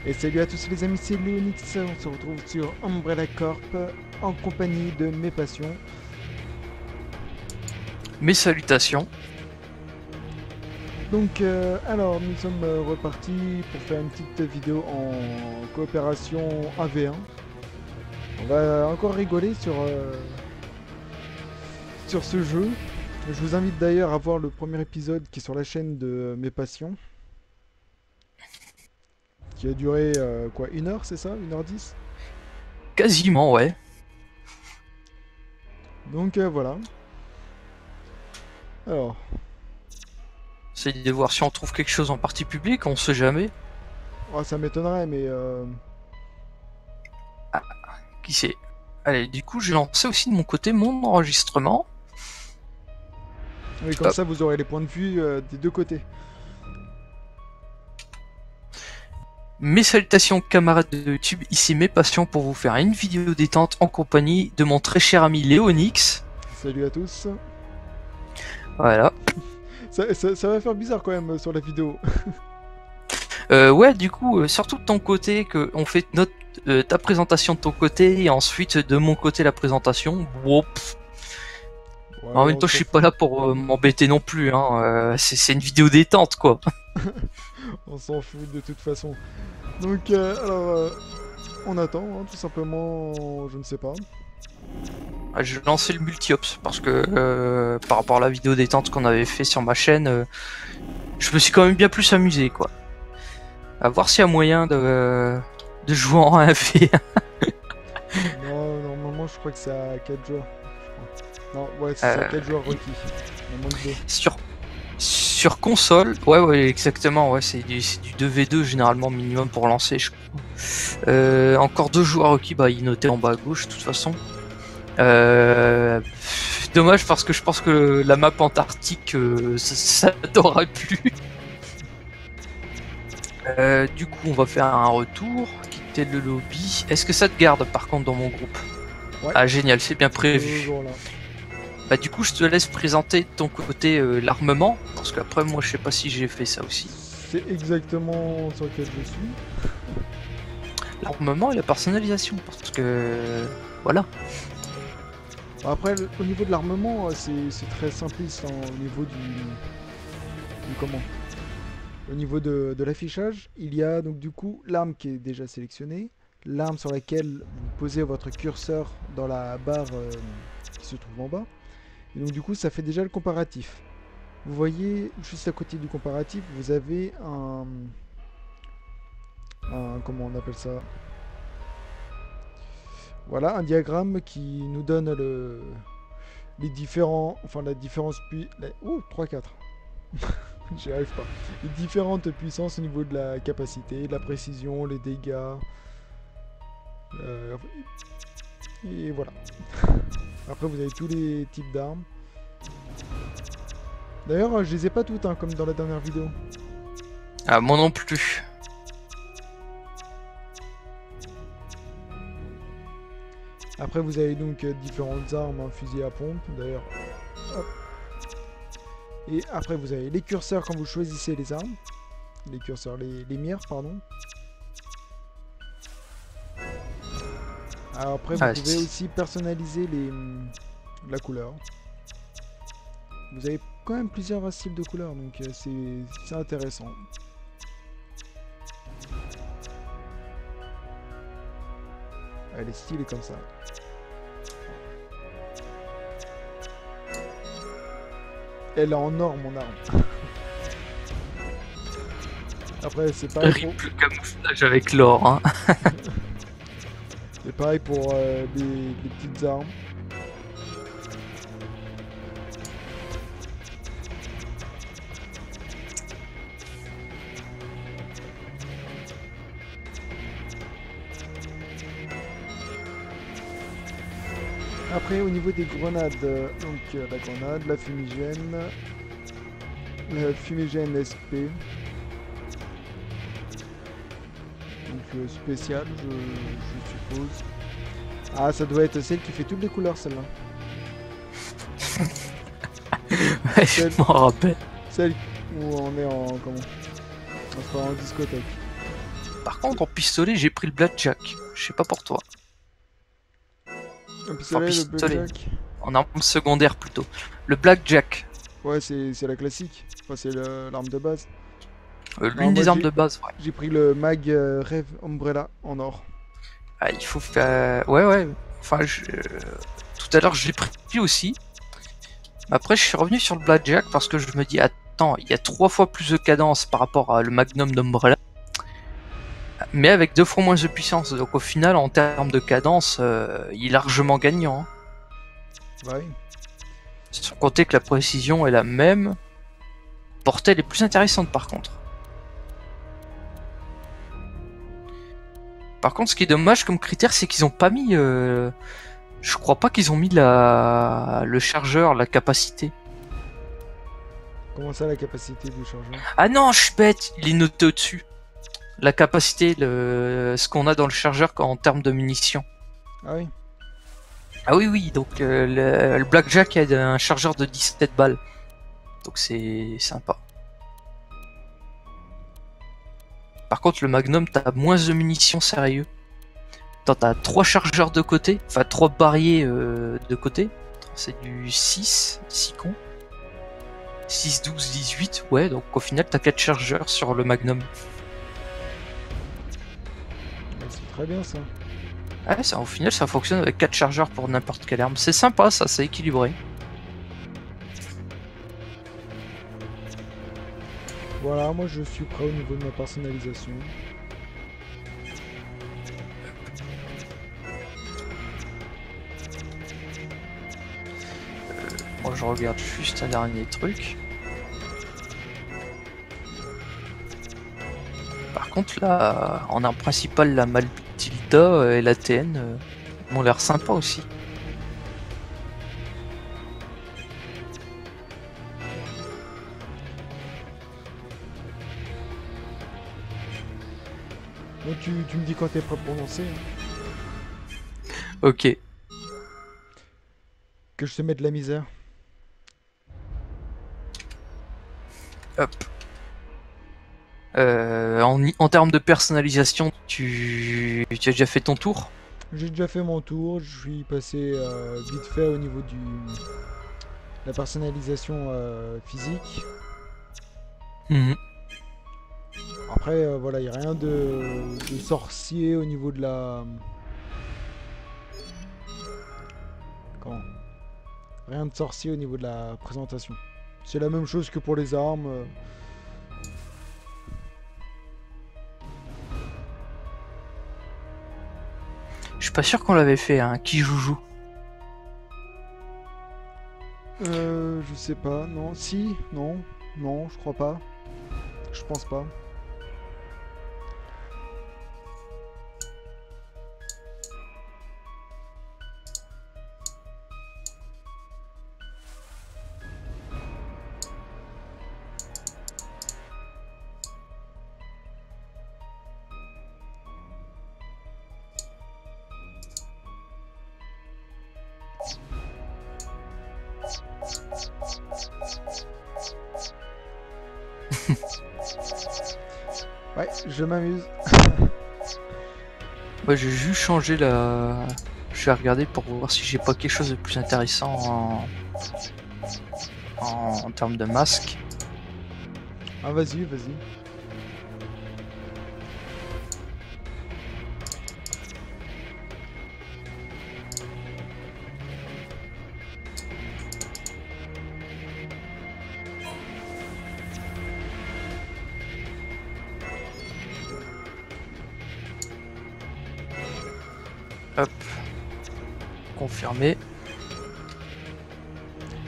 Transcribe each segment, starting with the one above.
Et salut à tous les amis, c'est Léonix, on se retrouve sur Umbrella Corp en compagnie de mes passions. Mes salutations. Donc alors nous sommes repartis pour faire une petite vidéo en coopération 1v1. On va encore rigoler sur ce jeu. Je vous invite d'ailleurs à voir le premier épisode qui est sur la chaîne de mes passions. Qui a duré quoi, 1 heure, c'est ça? 1h10. Quasiment, ouais. Donc voilà. Alors, C'est de voir si on trouve quelque chose en partie publique, on sait jamais. oh, ça m'étonnerait, mais Qui sait. Allez, du coup, j'ai lancé aussi de mon côté mon enregistrement. oui, comme Hop. ça vous aurez les points de vue des deux côtés. Mes salutations camarades de YouTube, ici mes passions pour vous faire une vidéo détente en compagnie de mon très cher ami Léonix. Salut à tous. Voilà. Ça va faire bizarre quand même sur la vidéo. Ouais, du coup, surtout de ton côté, que on fait ta présentation de ton côté et ensuite de mon côté la présentation. Wow, Ouais, en même on temps, je s'en suis fout. pas là pour m'embêter non plus. Hein. C'est une vidéo détente, quoi. On s'en fout de toute façon. Donc alors on attend, hein, tout simplement, je ne sais pas. Je vais lancer le multi-ops parce que par rapport à la vidéo détente qu'on avait fait sur ma chaîne, je me suis quand même bien plus amusé, quoi. À voir s'il y a moyen de jouer en 1v1. Non, normalement je crois que c'est à 4 joueurs. Je crois. Non, ouais, c'est à Euh, 4 joueurs requis. Il en manque 2. sur console, ouais, exactement, ouais, c'est du 2v2 généralement minimum pour lancer, je crois. Encore 2 joueurs requis, bah il notait en bas à gauche de toute façon. Dommage parce que je pense que la map antarctique, ça t'aurait plu. Du coup, on va faire un retour, quitter le lobby. Est-ce que ça te garde par contre dans mon groupe? Ouais, Ah génial, c'est bien prévu. toujours là. Bah du coup, je te laisse présenter de ton côté l'armement, parce qu'après moi je sais pas si j'ai fait ça aussi. C'est exactement sur lequel je suis. L'armement et la personnalisation, parce que voilà. Après, au niveau de l'armement, c'est très simpliste, hein, au niveau du comment? Au niveau de l'affichage, il y a donc du coup l'arme qui est déjà sélectionnée, l'arme sur laquelle vous posez votre curseur dans la barre qui se trouve en bas. Et donc du coup, ça fait déjà le comparatif. Vous voyez, juste à côté du comparatif, vous avez comment on appelle ça? Voilà, un diagramme qui nous donne les différents, enfin la différence puis, oh 3-4. J'y arrive pas. Les différentes puissances au niveau de la capacité, de la précision, les dégâts. euh, et voilà. Après vous avez tous les types d'armes. D'ailleurs je les ai pas toutes, hein, comme dans la dernière vidéo. Ah, moi non plus. Après vous avez donc différentes armes, un fusil à pompe d'ailleurs. Hop. Et après vous avez les curseurs quand vous choisissez les armes. Les curseurs, les mires, pardon. Alors après vous Ah, pouvez aussi personnaliser la couleur. Vous avez quand même plusieurs styles de couleurs, donc c'est intéressant. Ouais, les styles est comme ça. Elle est en or mon arme. Après c'est pareil pour, Rip le camouflage avec l'or, hein. c'est pareil pour les petites armes. Après au niveau des grenades, donc la grenade, la fumigène SP. Donc spécial je suppose. Ah ça doit être celle qui fait toutes les couleurs celle-là. Ouais, je Celle, m'en rappelle. celle où on est en comment? On sera en discothèque. Par contre, en pistolet, j'ai pris le Blackjack. Je sais pas pour toi. Un pistolet, le pistolet. blackjack. En arme secondaire plutôt. Le Blackjack. Ouais, c'est la classique. Enfin, c'est l'arme de base. Non, L'une moi des armes de base, ouais. j'ai pris le mag Rev Umbrella en or. Ah, il faut faire... Ouais, ouais. Enfin, tout à l'heure, je l'ai pris aussi. Après, je suis revenu sur le Blackjack parce que je me dis, attends, il y a 3 fois plus de cadence par rapport à le Magnum d'Umbrella, mais avec 2 fois moins de puissance. Donc au final, en termes de cadence, il est largement gagnant. Hein. Bah oui. Sans compter que la précision est la même. Portée, elle est plus intéressante par contre. Par contre, ce qui est dommage comme critère, c'est qu'ils ont pas mis... Je crois pas qu'ils ont mis le chargeur, la capacité. Comment ça, la capacité du chargeur? Ah non, je suis bête, il est noté au-dessus. La capacité, ce qu'on a dans le chargeur en termes de munitions. Ah oui. Ah oui, oui, donc le Blackjack a un chargeur de 17 balles. Donc c'est sympa. Par contre, le Magnum, t'as moins de munitions, sérieux. T'as 3 chargeurs de côté, enfin 3 barilles de côté. C'est du 6 cons. 6, 12, 18, ouais, donc au final t'as 4 chargeurs sur le Magnum. Bah, c'est très bien ça. Ouais, ça, au final ça fonctionne avec 4 chargeurs pour n'importe quelle arme. C'est sympa ça, c'est équilibré. Voilà, moi je suis prêt au niveau de ma personnalisation. Moi je regarde juste un dernier truc. Par contre là, en arme principale, la Maltilda et la TN ont l'air sympa aussi. Donc tu me dis quand t'es prêt pour lancer. Hein. Ok. Que je te mette de la misère. Hop. En termes de personnalisation, tu as déjà fait ton tour? J'ai déjà fait mon tour, je suis passé vite fait au niveau du la personnalisation physique. Mhm. Après, voilà, il n'y a rien de sorcier au niveau de la... Comment? Rien de sorcier au niveau de la présentation. C'est la même chose que pour les armes. Je suis pas sûr qu'on l'avait fait, hein. Qui joue? Je sais pas, non. Si, non, non, je crois pas. Je pense pas. Ouais, je m'amuse. Ouais, j'ai juste changé la... Je vais regarder pour voir si j'ai pas quelque chose de plus intéressant en termes de masque. Ah, vas-y, vas-y. Hop. Confirmé.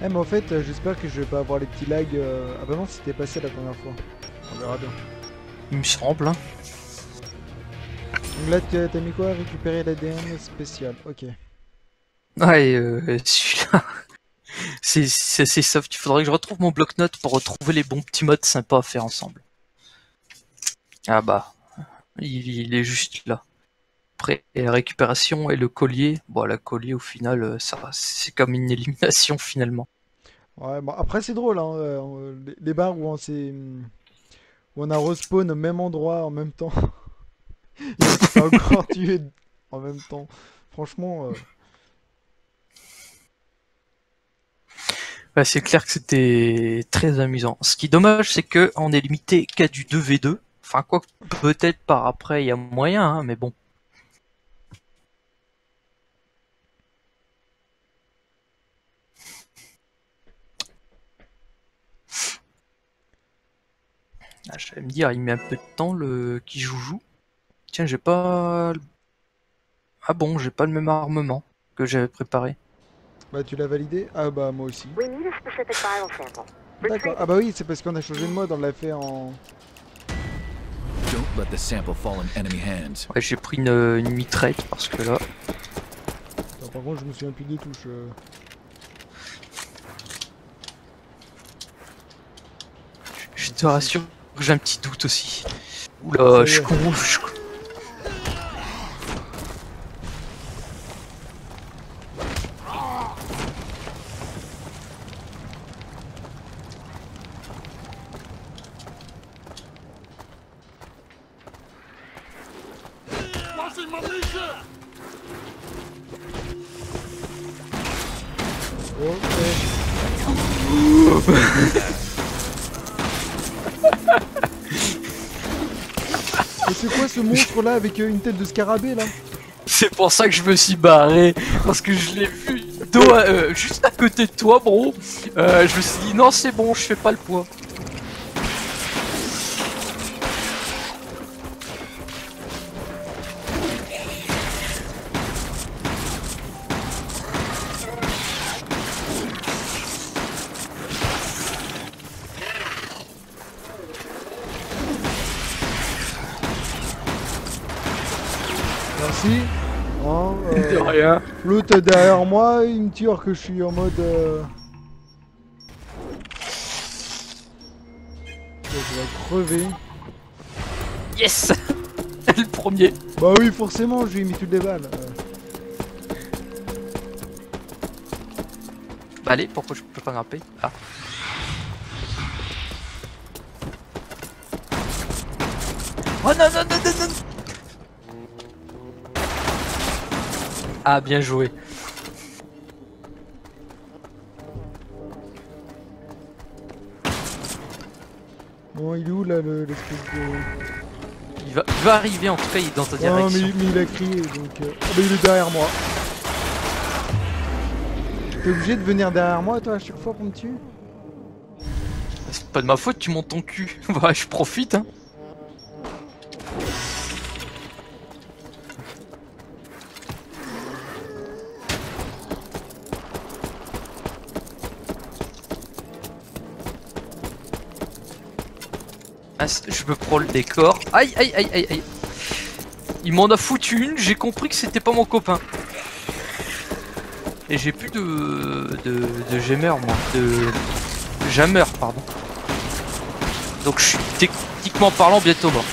Eh, mais en fait, j'espère que je vais pas avoir les petits lags. Ah bah non, c'était passé la première fois. On verra bien. Il me semble. Hein. Donc là, t'as mis quoi? Récupérer l'ADN spécial. Ok. Ouais, celui-là, c'est soft. Il faudrait que je retrouve mon bloc-notes pour retrouver les bons petits modes sympas à faire ensemble. Ah bah, il est juste là. Après, et la récupération et le collier. Bon, la collier, au final, ça, c'est comme une élimination finalement. Ouais, bon, après, c'est drôle, hein, les bars où on a respawn au même endroit en même temps. Il s'est encore tué en même temps. Franchement, Ouais, c'est clair que c'était très amusant. Ce qui est dommage, c'est que on est limité qu'à du 2v2. Enfin, quoi que peut-être par après, il y a moyen, hein, mais bon. Ah, je vais me dire, il met un peu de temps le qui joue. Tiens, j'ai pas. Ah bon, j'ai pas le même armement que j'avais préparé. bah tu l'as validé? Ah bah moi aussi. We need a specific viral sample. D'accord. Retrieve Ah bah oui, c'est parce qu'on a changé de mode, on l'a fait en... Don't let the sample fall in enemy hands. Ouais, j'ai pris une mitraille parce que là. Attends, par contre, je me souviens plus des touches. Je te rassure que j'ai un petit doute aussi. Oula, Ça y je suis est. con. Oh, mais c'est quoi ce monstre là avec une tête de scarabée là? C'est pour ça que je me suis barré. Parce que je l'ai vu juste à côté de toi, bro. Je me suis dit, non, c'est bon, je fais pas le poids. Merci. Hein, De rien. l'autre derrière moi, il me tire que je suis en mode... Je vais crever. Yes. Le premier. Bah oui, forcément, je lui ai mis toutes les balles. Bah allez, pourquoi je peux pas grimper? Ah. Oh non, non, non, non, non. Ah, bien joué. Bon, il est où là l'espèce de... Il va arriver, en tout cas, il est dans ta Non, direction. mais il a crié donc... Ah bah il est derrière moi. T'es obligé de venir derrière moi toi à chaque fois qu'on me tue? C'est pas de ma faute, tu montes ton cul. Bah, je profite, hein. Ah, je me prends le décor. Aïe, aïe, aïe, aïe, aïe. Il m'en a foutu une, j'ai compris que c'était pas mon copain. Et j'ai plus de gemmer, moi. De jammer, pardon. Donc je suis techniquement parlant bientôt mort.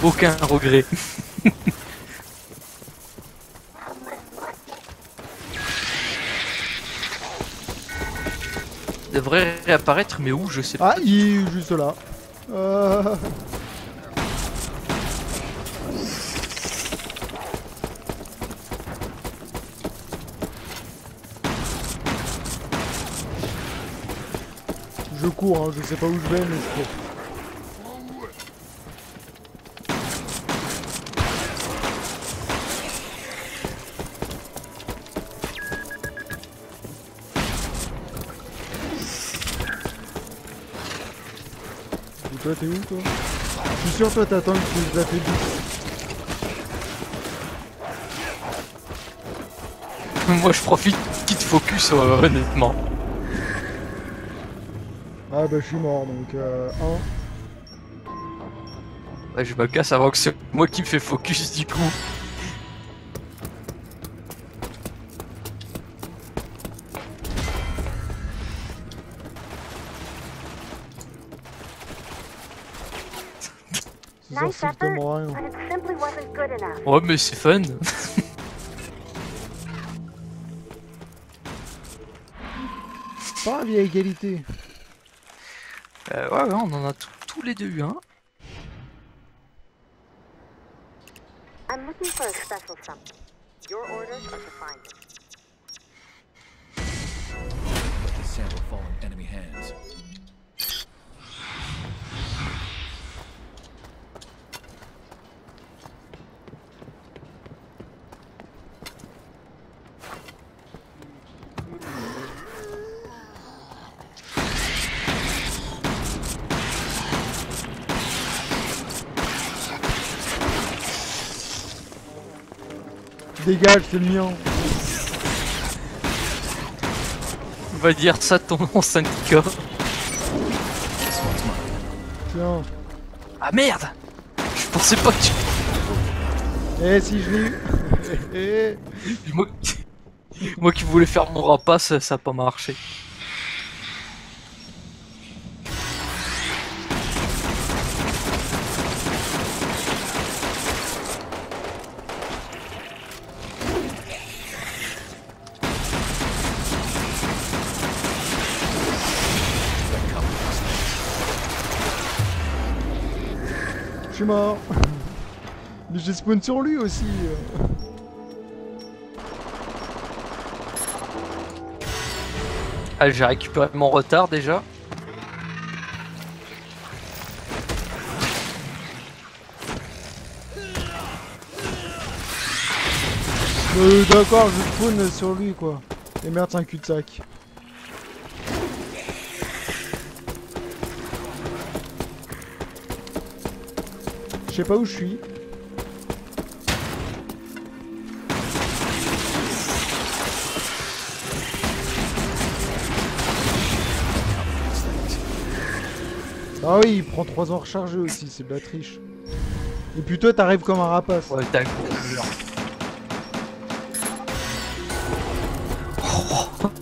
Aucun regret. Devrait réapparaître, mais où je sais pas. Ah, il est juste là. Je cours, hein, je sais pas où je vais, mais je cours. Et toi, t'es où, toi? Je suis sûr, toi, t'attends que je l'affaiblisse. Moi je profite qu'il te focus honnêtement. Ah bah, je suis mort, donc un. Ouais, je me casse avant que c'est moi qui me fais focus du coup. Ça sert Nice effort, strictement à rien. but it simply wasn't good enough. Ouais mais c'est fun. Pas grave, il y a égalité. Ouais, on en a tous les deux eu un. I'm looking for a special something. Your orders are to find it. Let the sample fall in enemy hands. Dégage, c'est le mien. On va dire ça ton nom syndicat. This one's mine. Tiens. Ah merde! Je pensais pas que tu... Eh, si je l'ai eu. Eh, Moi, moi qui voulais faire mon rapace, ça a pas marché. je suis mort. Mais j'ai spawn sur lui aussi. Ah, j'ai récupéré mon retard déjà. D'accord, je spawn sur lui quoi. Et merde, c'est un cul-de-sac. Je sais pas où je suis. Ah oui, il prend 3 ans à recharger aussi, c'est de la triche. Et puis toi, t'arrives comme un rapace. Ouais, t'as le coup.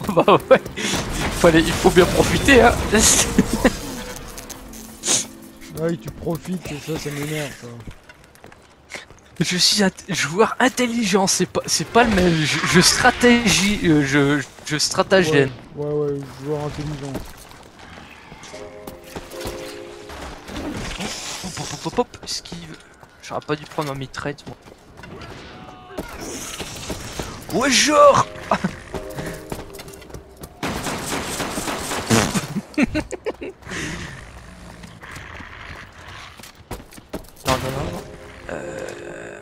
Bah ouais, il faut bien profiter hein. Ouais, tu profites, et ça m'énerve ça. Je suis un joueur intelligent, c'est pas le même. Je stratégie, je stratagène. Ouais, joueur intelligent. Hop, esquive. J'aurais pas dû prendre un mitraillette moi. Ouais, genre. Non.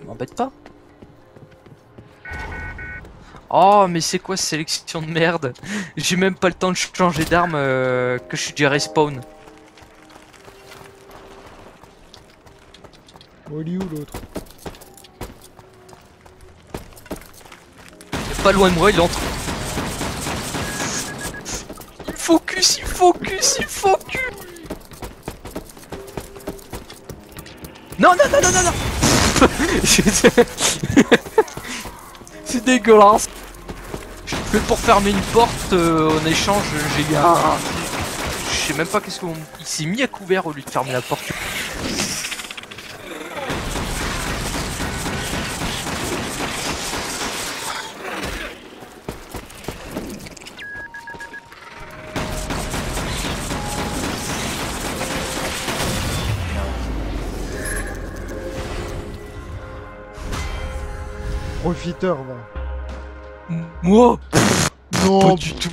M'embête pas. Oh, mais c'est quoi cette sélection de merde? J'ai même pas le temps de changer d'arme que je suis déjà respawn. Oh, il est où l'autre? Il est pas loin de moi, il entre. Il focus. Non. C'est dégueulasse. Je fais pour fermer une porte en échange, j'ai eu un... Je sais même pas qu'est-ce qu'on... Il s'est mis à couvert au lieu de fermer la porte. Profiteur, va. Moi Non, pas du tout.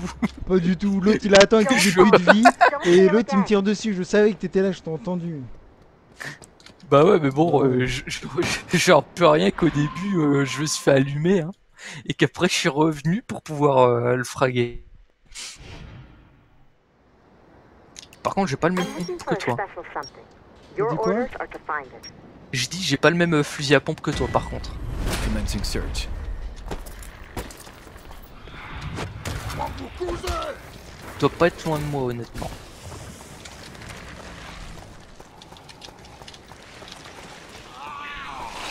pas du tout. L'autre il a atteint que j'ai plus de vie. Et l'autre il me tire dessus. Je savais que t'étais là, je t'ai entendu. Bah ouais, mais bon, j'en peux rien qu'au début, je me suis fait allumer, hein, et qu'après je suis revenu pour pouvoir le fraguer. Par contre, j'ai pas le même I'm looking fusil for que a toi. special something. Your dit quoi? orders are to find it. Je dis, j'ai pas le même fusil à pompe que toi, par contre. Commencing search. Tu dois pas être loin de moi, honnêtement.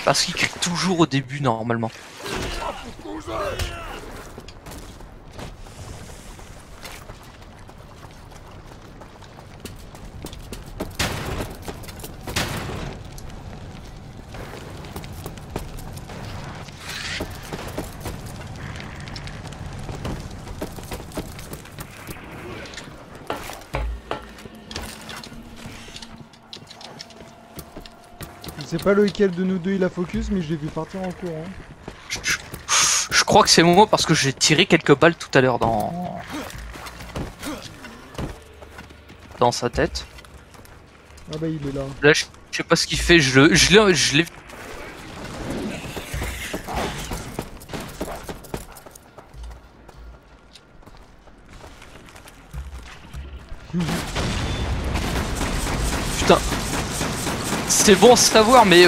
Parce qu'il crie toujours au début, normalement. sais pas lequel de nous deux il a focus, mais je l'ai vu partir en courant. Je crois que c'est moi parce que j'ai tiré quelques balles tout à l'heure dans sa tête. Ah bah il est là. Là, je sais pas ce qu'il fait. Je l'ai. Putain. C'est bon à savoir, mais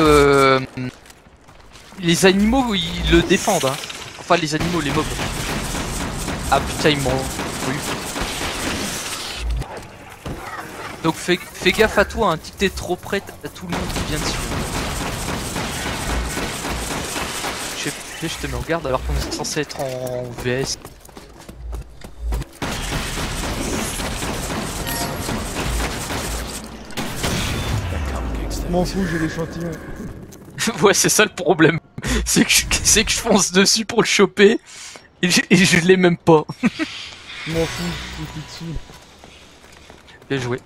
les animaux ils le défendent. Hein. Enfin, les animaux, les mobs. Ah putain, ils m'ont eu. Donc fais gaffe à toi, hein. Si t'es trop près, t'as tout le monde qui vient dessus. Je te mets en garde alors qu'on est censé être en VS. Je m'en fous, j'ai l'échantillon. Ouais, c'est ça le problème. C'est que je fonce dessus pour le choper et je l'ai même pas. Je m'en fous, je suis dessus. Bien joué.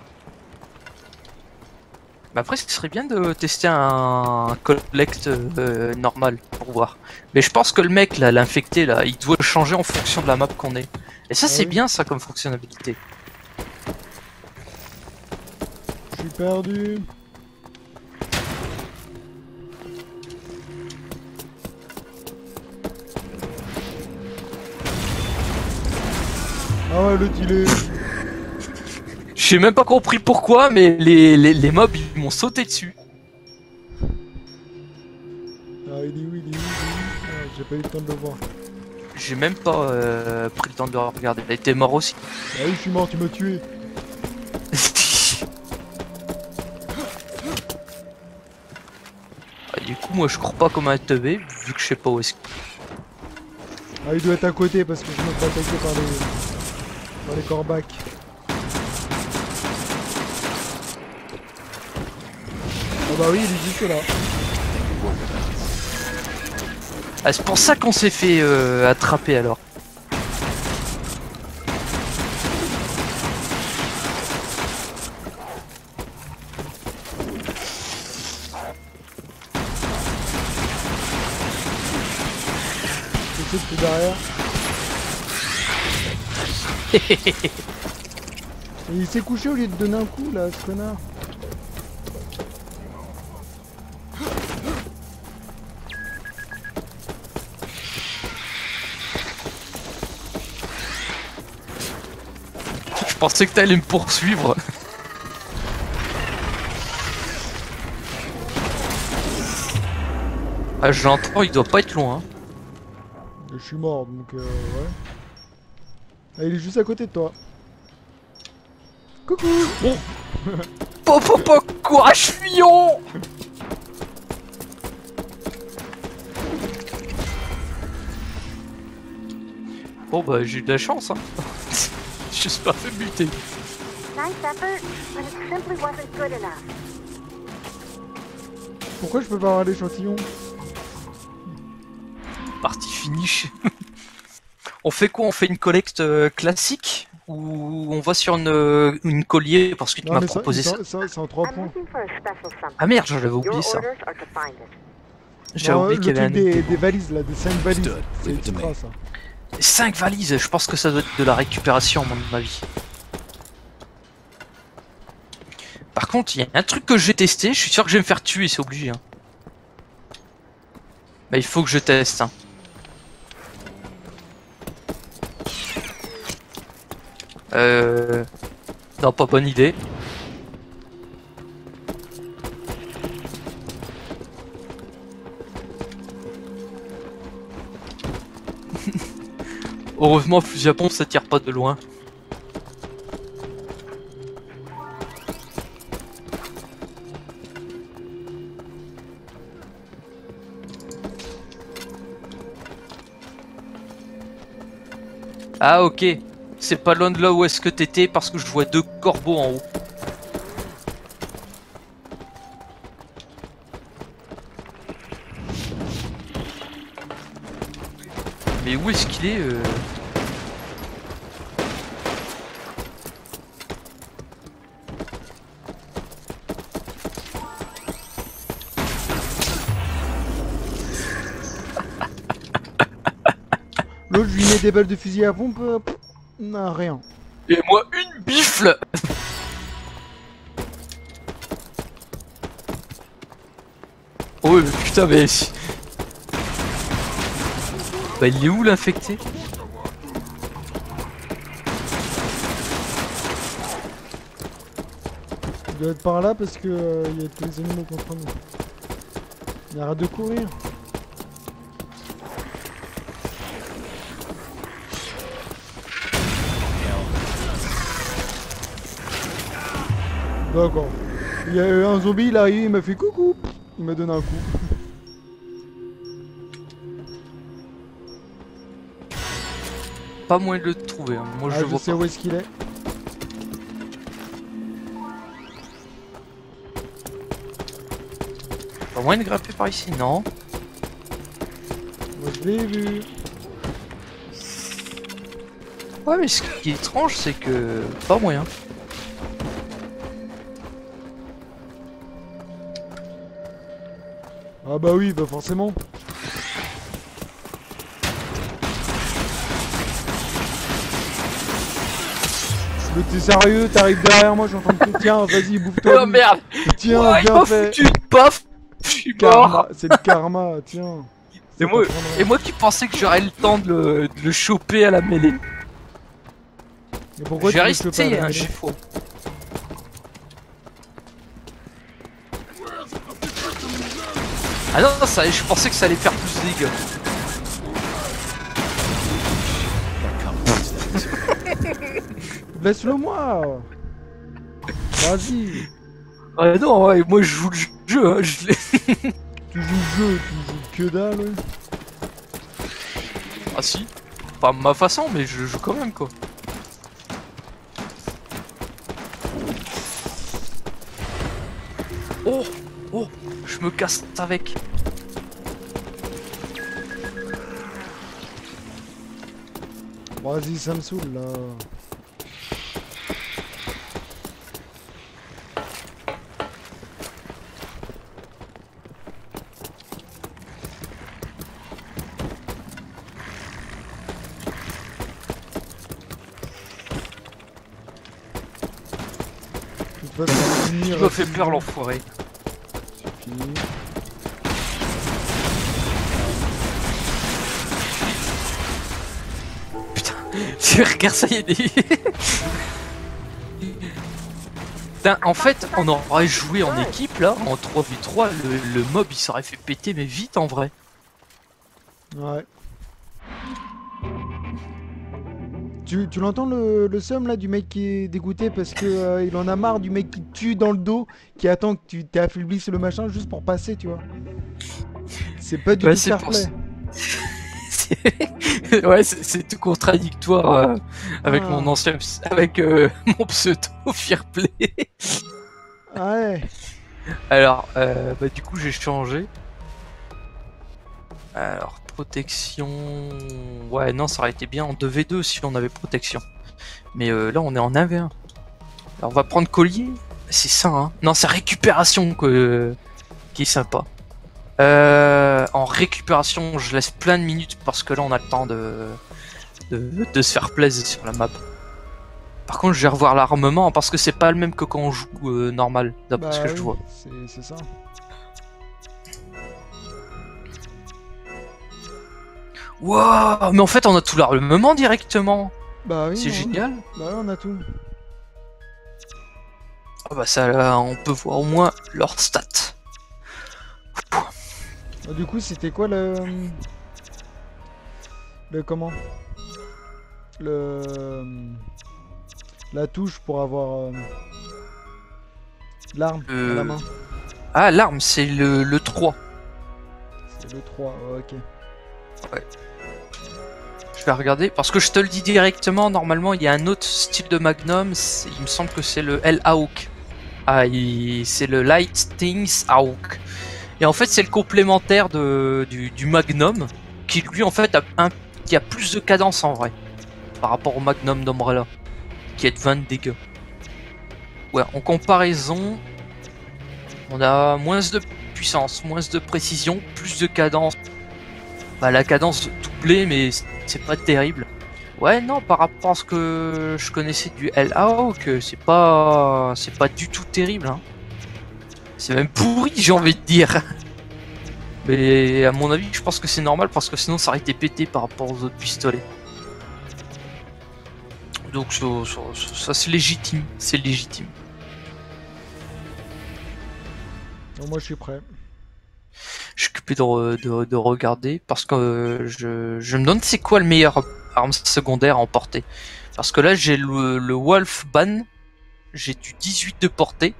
Mais après, ce serait bien de tester un collect normal pour voir. Mais je pense que le mec là, l'infecté là, il doit changer en fonction de la map qu'on est. Et ça, c'est oui. bien ça comme fonctionnalité. Je suis perdu. Ah ouais, l'autre il est... J'ai même pas compris pourquoi, mais les mobs ils m'ont sauté dessus. Ah il est où, il est où, il est où ah, j'ai pas eu le temps de le voir. J'ai même pas pris le temps de le regarder. Il était mort aussi. Ah oui, je suis mort, tu m'as tué. Ah, du coup, moi je cours pas comme un teubé, vu que je sais pas où est-ce que. Ah il doit être à côté parce que je me fais attaquer par les corbacs. Ah bah oui, il est juste là. Ah, c'est pour ça qu'on s'est fait attraper alors. Je sais que t'es derrière. Et il s'est couché au lieu de donner un coup là, ce connard. Je pensais que t'allais me poursuivre. Ah, je l'entends, il doit pas être loin. Hein. Je suis mort donc ouais. Ah, il est juste à côté de toi. Coucou. Oh. Courage, fuyons. Bon bah j'ai eu de la chance hein. Je suis pas fait buter. Nice effort, but it simply wasn't good enough. Pourquoi je peux pas avoir l'échantillon? Partie finish. On fait quoi? On fait une collecte classique ou on va sur une collier parce que tu Non m'as mais proposé ça? c'est en 3 I'm points. looking for a special something. Ah merde, j'avais Your oublié ça. orders are to find it. J'avais Non, oublié le qu'il y avait truc un... des valises là, des 5 valises. Stood. C'est Leave it to extra me. ça. 5 valises, je pense que ça doit être de la récupération à mon avis. Par contre, il y a un truc que j'ai testé, je suis sûr que je vais me faire tuer, c'est obligé. Hein. Bah, il faut que je teste. Hein. Non, pas bonne idée. Heureusement, fusil à pompe ça tire pas de loin. Ah ok, c'est pas loin de là où est-ce que t'étais parce que je vois 2 corbeaux en haut. Mais où est-ce qu'il est, met des balles de fusil à pompe, non, rien. Et moi, une bifle. Oh mais putain mais... Bah il est où l'infecté? Il doit être par là parce que il y a tous les animaux contre nous. Il arrête de courir. D'accord. Il y a eu un zombie, il est arrivé, il m'a fait coucou. Il m'a donné un coup. Pas moyen de le trouver, hein. Moi Ah, je le je vois sais pas. où est-ce qu'il est. Pas moyen de grimper par ici, non. Moi je l'ai vu. Ouais mais ce qui est étrange c'est que... Pas moyen. Ah bah oui, bah forcément. Mais t'es sérieux, t'arrives derrière moi, j'entends que tiens, vas-y, bouffe-toi. Oh merde. Tiens, Ouais, il bien m'a fait. foutu une paf. Je suis mort. Karma, c'est le karma, tiens. Et moi qui pensais que j'aurais le temps de le choper à la mêlée. Mais pourquoi J'ai tu veux choper resté la un mêlée GFO. Ah non, ça, je pensais que ça allait faire plus de dégâts. Laisse-le moi. Vas-y. Ah non, ouais, moi je joue le jeu, hein, je l'ai. Tu joues le jeu, tu joues que dalle. Ah si. Pas ma façon, mais je joue quand même quoi. Oh, oh, je me casse avec. Vas-y, ça me saoule là. De toute façon, on va finir Il m'a fait peur l'enfoiré. C'est fini. Regarde ça, y a des... Putain, en fait, on aurait joué en équipe là, en 3v3, le mob il s'aurait fait péter mais vite en vrai. Ouais. Tu l'entends le seum là du mec qui est dégoûté parce que il en a marre du mec qui te tue dans le dos, qui attend que tu t'affaiblisses le machin juste pour passer, tu vois. C'est pas du Ouais, tout c'est fair pour play. ça. Ouais, c'est tout contradictoire avec Ah. mon ancien, avec mon pseudo Fairplay. Ouais. Alors, bah du coup j'ai changé. Alors protection, ouais non ça aurait été bien en 2v2 si on avait protection. Mais là on est en 1v1. Alors on va prendre collier, c'est ça hein. Non c'est récupération qui est sympa. En récupération, je laisse plein de minutes parce que là on a le temps de se faire plaisir sur la map. Par contre, je vais revoir l'armement parce que c'est pas le même que quand on joue normal, d'après ce que je oui, vois. c'est ça. Waouh, mais en fait, on a tout l'armement directement. Bah oui. C'est hein. génial. Bah ouais, on a tout. Ah bah ça, là, on peut voir au moins leurs stats. Ah, du coup, c'était quoi le comment? La touche pour avoir l'arme à la main. Ah, l'arme, c'est le 3. C'est le 3, ok. Je vais regarder, parce que je te le dis directement, normalement il y a un autre style de Magnum, il me semble que c'est le L-Hawk. Ah, c'est le Light Things Hawk. Et en fait c'est le complémentaire du Magnum, qui lui en fait qui a plus de cadence en vrai, par rapport au Magnum d'Umbrella, qui est de 20 dégâts. Ouais, en comparaison, on a moins de puissance, moins de précision, plus de cadence. Bah la cadence doublée, mais c'est pas terrible. Ouais, non, par rapport à ce que je connaissais du LAO, que c'est pas du tout terrible. Hein. C'est même pourri, j'ai envie de dire. Mais à mon avis, je pense que c'est normal parce que sinon ça aurait été pété par rapport aux autres pistolets. Donc ça c'est légitime, c'est légitime. Donc, moi je suis prêt. Je suis occupé de regarder parce que je me demande c'est quoi le meilleur arme secondaire à emporter. Parce que là j'ai le Wolf Ban, j'ai du 18 de portée.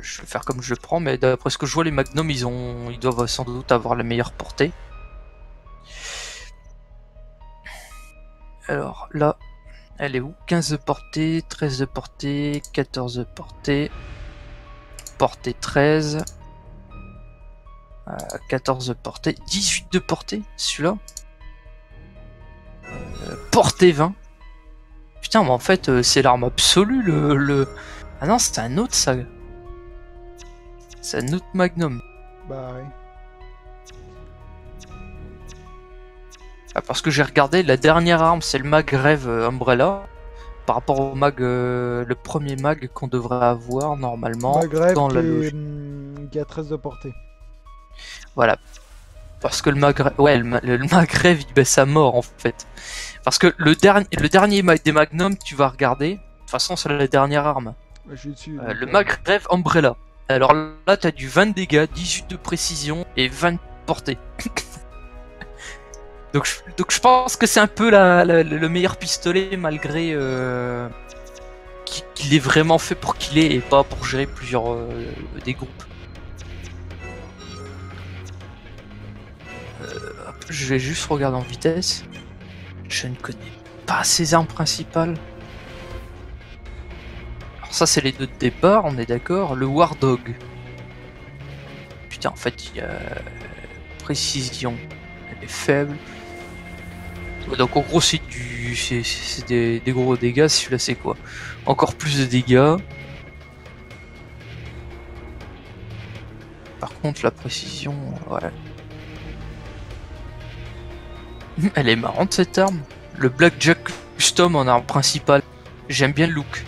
Je vais faire comme je le prends, mais d'après ce que je vois, les Magnum ils doivent sans doute avoir la meilleure portée. Alors là, elle est où? 15 de portée, 13 de portée, 14 de portée, portée 13, 14 de portée, 18 de portée, celui-là. Portée 20. Putain, mais en fait, c'est l'arme absolue, le... Ah non, c'est un autre, ça. C'est un autre Magnum. Bah ouais. Ah, parce que j'ai regardé, la dernière arme, c'est le mag Rêve Umbrella. Par rapport au mag, le premier mag qu'on devrait avoir normalement Maghreb dans la loge. qui a 13 de portée. Voilà. Parce que le mag, ouais, le mag Rêve, il baisse à mort en fait. Parce que le dernier mag des Magnum, tu vas regarder. De toute façon, c'est la dernière arme. Je suis dessus. Le mag Rêve Umbrella. Alors là, t'as du 20 de dégâts, 18 de précision et 20 de portée. donc je pense que c'est un peu le meilleur pistolet malgré qu'il est vraiment fait pour qu'il est et pas pour gérer plusieurs des groupes. Je vais juste regarder en vitesse. Je ne connais pas ces armes principales. Alors ça c'est les deux de départ, on est d'accord. Le War Dog. Putain, en fait il y a précision, elle est faible. Donc en gros c'est des gros dégâts. Celui-là c'est quoi? Encore plus de dégâts. Par contre la précision, ouais. Elle est marrante cette arme. Le Blackjack Custom en arme principale. J'aime bien le look.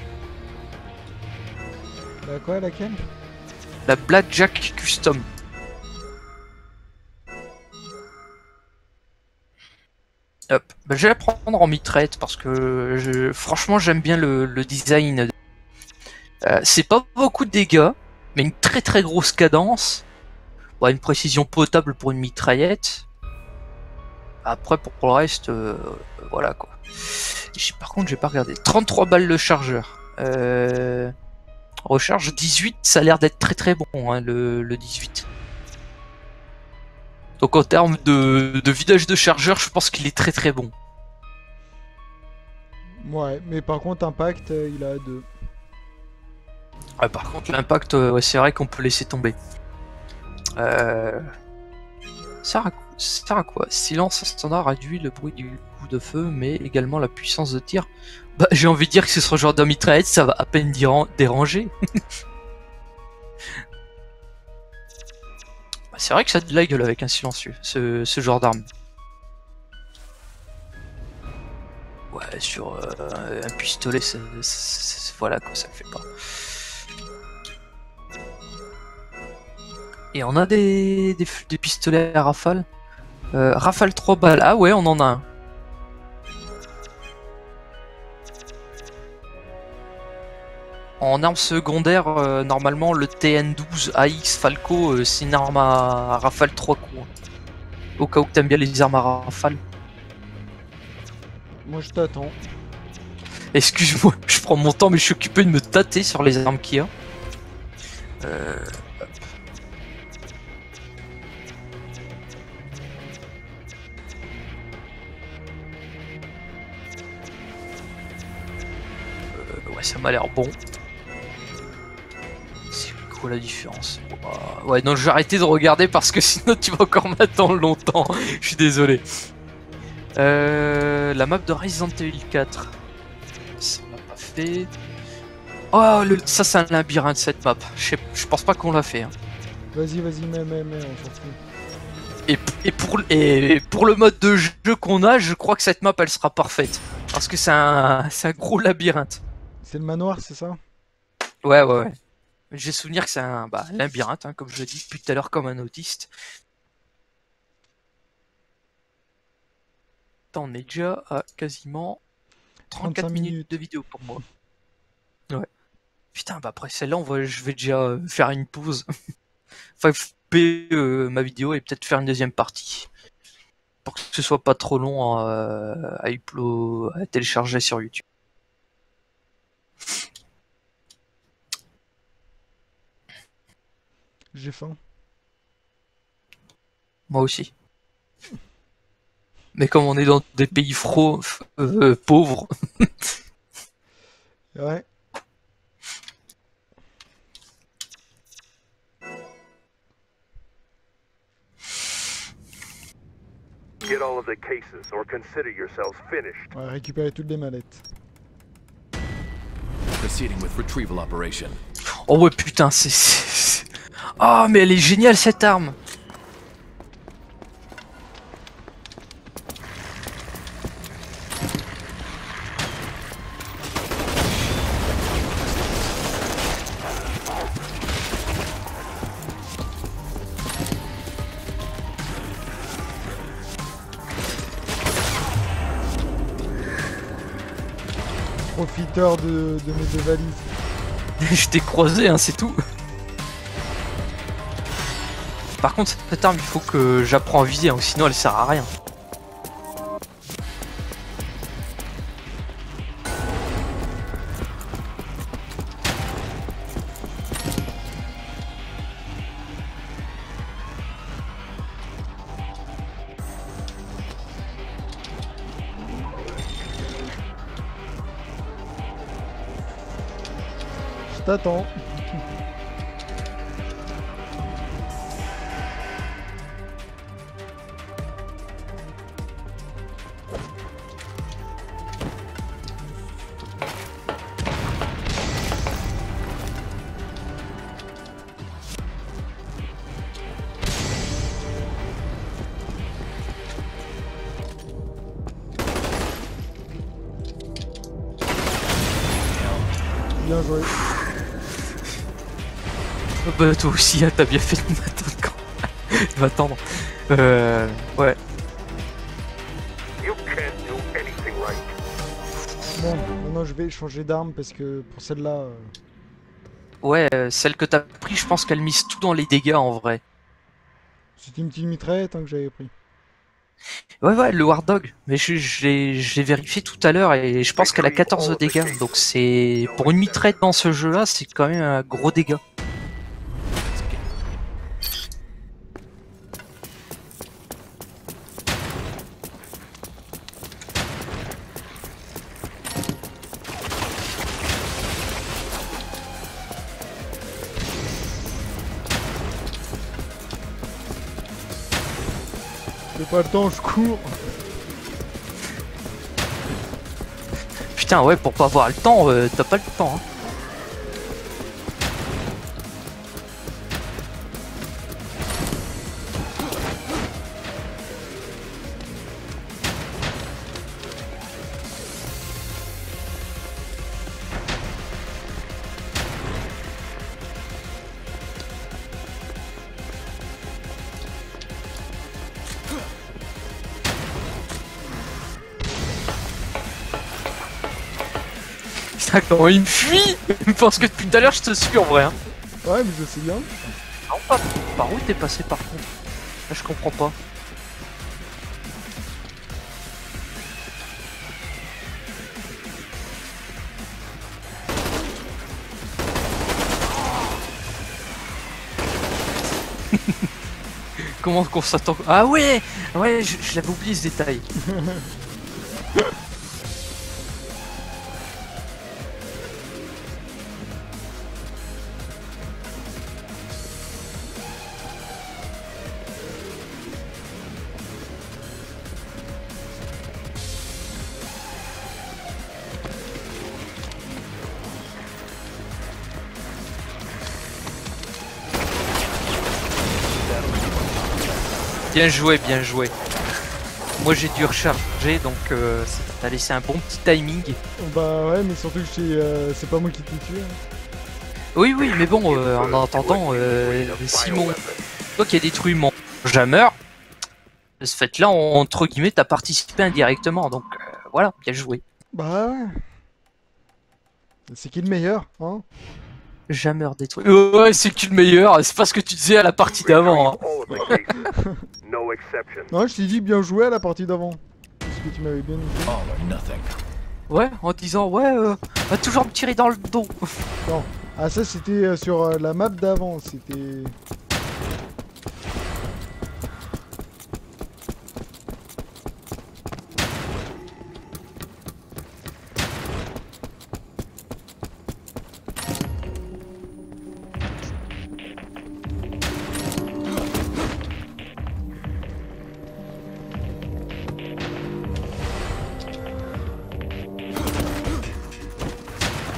Bah quoi, laquelle? La Blackjack Custom. Hop. Bah, je vais la prendre en mitraillette parce que franchement j'aime bien le design. C'est pas beaucoup de dégâts, mais une très très grosse cadence. Bon, une précision potable pour une mitraillette. Après pour le reste, voilà quoi. Par contre j'ai pas regardé. 33 balles de chargeur. Recharge 18, ça a l'air d'être très très bon hein, le 18. Donc en termes de vidage de chargeur, je pense qu'il est très très bon. Ouais, mais par contre impact, il a 2. Ouais, par contre l'impact, ouais, c'est vrai qu'on peut laisser tomber. Ça sert à quoi? Silence standard réduit le bruit du coup de feu, mais également la puissance de tir. Bah j'ai envie de dire que ce genre de mitraillette, ça va à peine déranger. Bah, c'est vrai que ça a de la gueule avec un silencieux, ce genre d'arme. Ouais, sur un pistolet, voilà quoi, ça le fait pas. Et on a des pistolets à rafale. Rafale 3 balles. Ah ouais, on en a un. En arme secondaire, normalement, le TN12 AX Falco, c'est une arme à rafale 3 coups. Au cas où t'aimes bien les armes à rafale. Moi je t'attends. Excuse-moi, je prends mon temps, mais je suis occupé de me tâter sur les armes qu'il y a. Ouais, ça m'a l'air bon. C'est quoi la différence? Ouais, non, je vais arrêter de regarder parce que sinon tu vas encore m'attendre longtemps. Je suis désolé. La map de Resident Evil 4. Ça on l'a pas fait. Oh, ça c'est un labyrinthe cette map. Je pense pas qu'on l'a fait. Hein. Vas-y, mets, on s'en fout. Et pour le mode de jeu qu'on a, je crois que cette map elle sera parfaite. Parce que c'est un gros labyrinthe. C'est le manoir, c'est ça? Ouais, ouais, ouais. J'ai souvenir que c'est un labyrinthe, hein, comme je le dis depuis tout à l'heure, comme un autiste. Attends, on est déjà à quasiment 34 35 minutes minutes. de vidéo pour moi. Ouais. Putain, bah après celle-là, je vais déjà faire une pause. Enfin, couper ma vidéo et peut-être faire une deuxième partie. Pour que ce soit pas trop long à télécharger sur YouTube. J'ai faim. Moi aussi. Mais comme on est dans des pays pauvres, Ouais. Get all of the cases or consider yourselves finished. On va récupérer toutes les mallettes. Proceeding with retrieval operation. oh ouais putain, Ah mais elle est géniale cette arme. Profiteur de mes deux valises. Je t'ai croisé, hein, c'est tout. Par contre, cette arme, il faut que j'apprends à viser, hein, sinon elle sert à rien. Je t'attends. Bien joué. Bah toi aussi, hein, t'as bien fait de m'attendre quand... de m'attendre. Ouais. You can't do anything right. Bon, maintenant je vais changer d'arme parce que pour celle-là... Ouais, celle que t'as pris, je pense qu'elle mise tout dans les dégâts en vrai. C'était une petite mitraillette hein, que j'avais pris. Ouais, ouais, le War Dog. Mais je l'ai vérifié tout à l'heure et je pense qu'elle a 14 de dégâts. Donc c'est... Pour une mitraille dans ce jeu-là, c'est quand même un gros dégât. J'ai pas le temps, je cours. Putain, ouais, pour pas avoir le temps, t'as pas le temps. Hein. Putain, comment il me fuit. Parce que depuis tout à l'heure, je te suis en vrai. Hein. Ouais, mais je sais bien. Non, pas. Par où t'es passé par contre? Là, je comprends pas. Comment qu'on s'attend? Ah ouais. Ouais, je l'avais oublié ce détail. Bien joué, bien joué. Moi j'ai dû recharger, donc ça t'a laissé un bon petit timing. Bah ouais, mais surtout que c'est pas moi qui t'ai tué. Hein. Oui, oui, mais bon, en attendant, Simon, toi qui as détruit mon jammer, de ce fait-là, entre guillemets, t'as participé indirectement, donc voilà, bien joué. Bah ouais. C'est qui le meilleur, hein? Jammer détruit. Ouais, c'est qui le meilleur? C'est pas ce que tu disais à la partie d'avant. Hein. All of the cases. No exceptions. Non, je t'ai dit bien joué à la partie d'avant. Parce que tu m'avais bien dit. All or nothing. Ouais, en disant, ouais, va toujours me tirer dans le dos. Non. Ah ça c'était sur la map d'avant, c'était...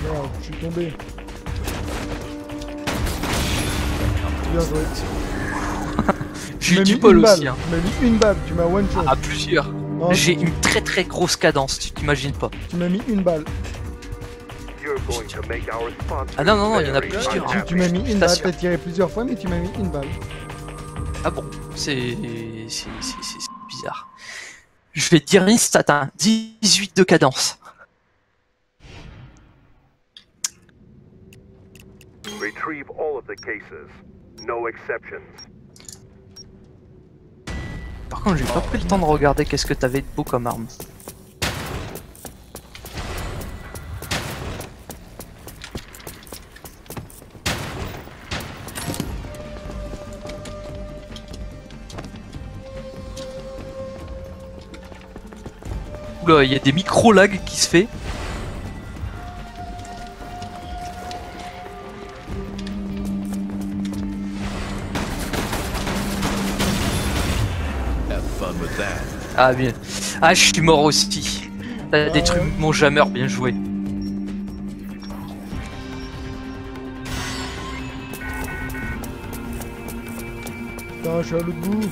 Merde, je suis tombé. Bien joué. J'ai eu m'as du mis bol une aussi. balle. Hein. Tu m'as mis une balle, tu m'as one shot. À plusieurs. Non, J'ai une très très grosse cadence, tu t'imagines pas. tu m'as mis une balle. You're going to make our sponsors Ah non, non, non, il y en a very plusieurs, hein. Tu m'as mis une balle, Station. t'as tiré plusieurs fois, mais tu m'as mis une balle. Ah bon, c'est bizarre. Je vais te dire une stat, hein. 18 de cadence. Retrieve all of the cases. No exceptions. Par contre, j'ai pas pris le temps de regarder qu'est-ce que t'avais de beau comme arme. Oula, il y a des micro-lags qui se fait. Have fun with that. Ah bien. Ah, je suis mort aussi. T'as détruit mon jammer, bien joué. Putain, je suis à l'autre bout.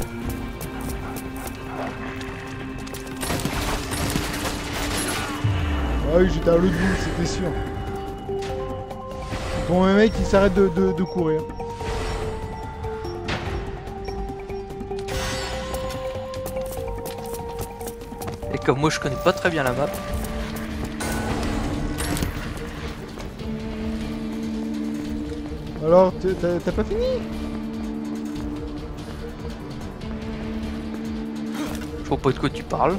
Ah oui, j'étais à l'autre bout, c'était sûr. Bon, un mec, il s'arrête de courir. Et comme moi je connais pas très bien la map. Alors, t'as pas fini? Je vois pas de quoi tu parles.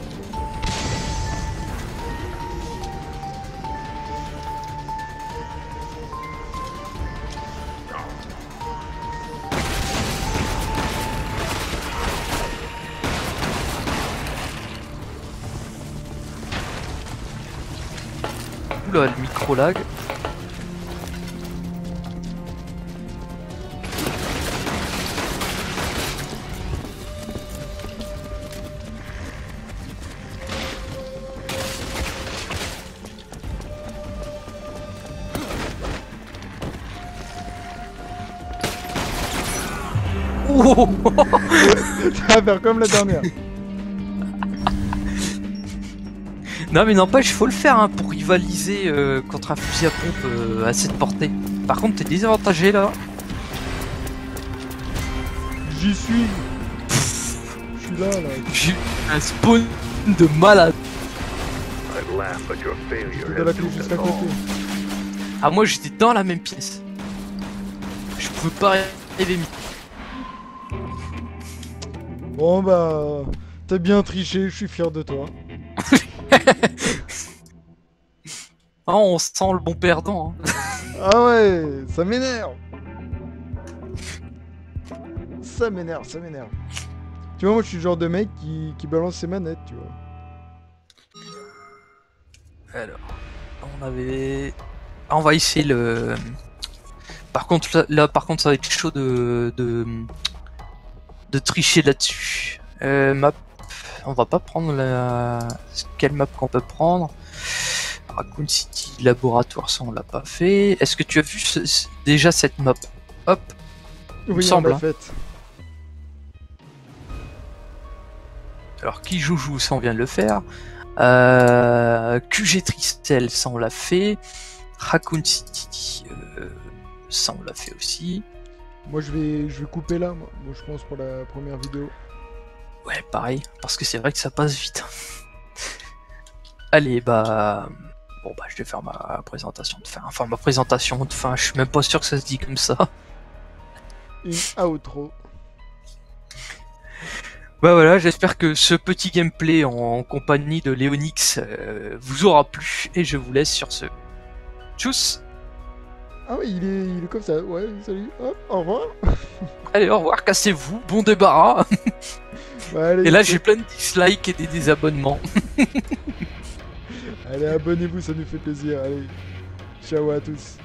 Oula, le micro lag. Oh Ça va faire comme la dernière. non mais n'empêche, faut le faire hein, pour rivaliser contre un fusil à pompe à cette portée. Par contre, t'es désavantagé là. J'y suis. Je suis là. J'ai un spawn de malade. I'd laugh, but your failure De la has clé doomed juste à us côté. all. Ah moi j'étais dans la même pièce. Je pouvais pas arriver mieux. Bon bah, t'as bien triché, je suis fier de toi. Ah, on sent le bon perdant. Hein. Ah ouais, ça m'énerve. Ça m'énerve, ça m'énerve. Tu vois, moi je suis le genre de mec qui balance ses manettes, tu vois. Alors, on avait... Ah, on va essayer le... Par contre, là, par contre, ça va être chaud de tricher là-dessus. Map... On va pas prendre la... Quelle map qu'on peut prendre? Raccoon City Laboratoire, ça on l'a pas fait. Est-ce que tu as vu déjà cette map? Hop, me Oui, on semble, l'a hein. faite. Alors, qui joue, ça on vient de le faire. QG Tristel, ça on l'a fait. Raccoon City, ça on l'a fait aussi. Moi je vais couper là, moi je pense pour la première vidéo. Ouais, pareil, parce que c'est vrai que ça passe vite. Allez, bah... Bon, bah je vais faire ma présentation de fin. Enfin, ma présentation de fin, je suis même pas sûr que ça se dit comme ça. Une outro. Bah voilà, j'espère que ce petit gameplay en compagnie de Léonix vous aura plu. Et je vous laisse sur ce. Tchuss! Ah ouais, il est comme ça. Ouais, salut. Hop, au revoir. Allez, au revoir, cassez-vous, bon débarras. Bah, allez, Et là, j'ai plein de dislikes et des désabonnements. allez, abonnez-vous, ça nous fait plaisir. Allez, ciao à tous.